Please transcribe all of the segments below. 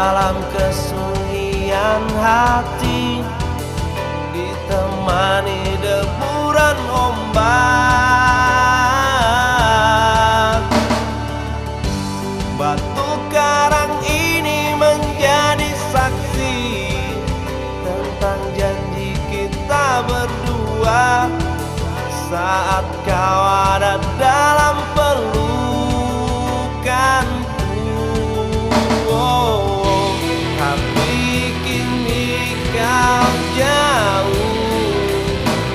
dalam kesunyian hati, ditemani deburan ombak. Batu karang ini menjadi saksi tentang janji kita berdua saat kau ada dalam pelukanku. Oh, tapi kini kau jauh,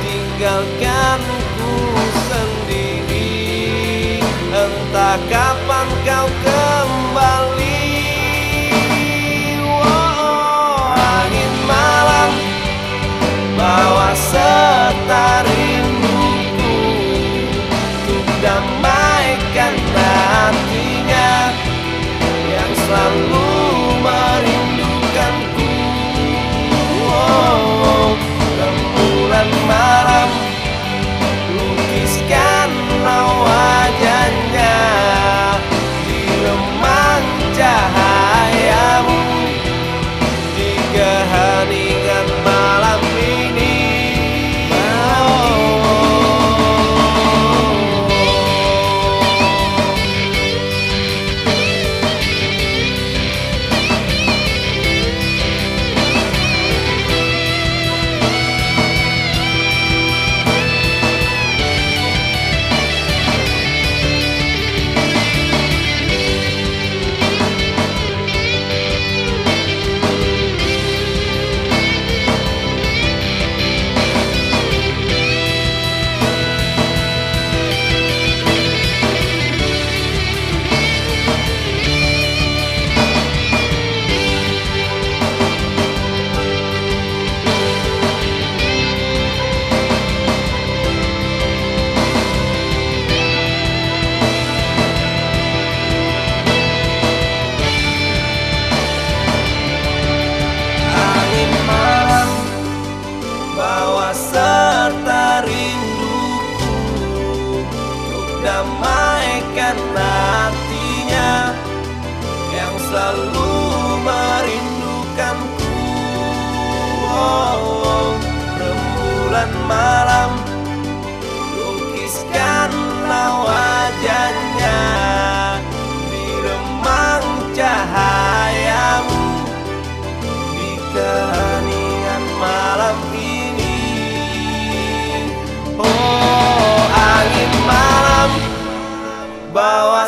tinggalkanku sendiri. Entah kapan kau kembali. Oh, angin malam bawa serta rinduku untuk damaikan hatinya yang selalu merindukanku. Oh, rembulan malam lukiskanlah wajahnya di remang cahayamu, di keheningan malam ini. Serta rinduku untuk damaikan hatinya yang selalu merindukanku. Oh, rembulan malam lukiskanlah wajahnya di remang cahayamu, di keheningan malam ini. Oh, angin malam bawa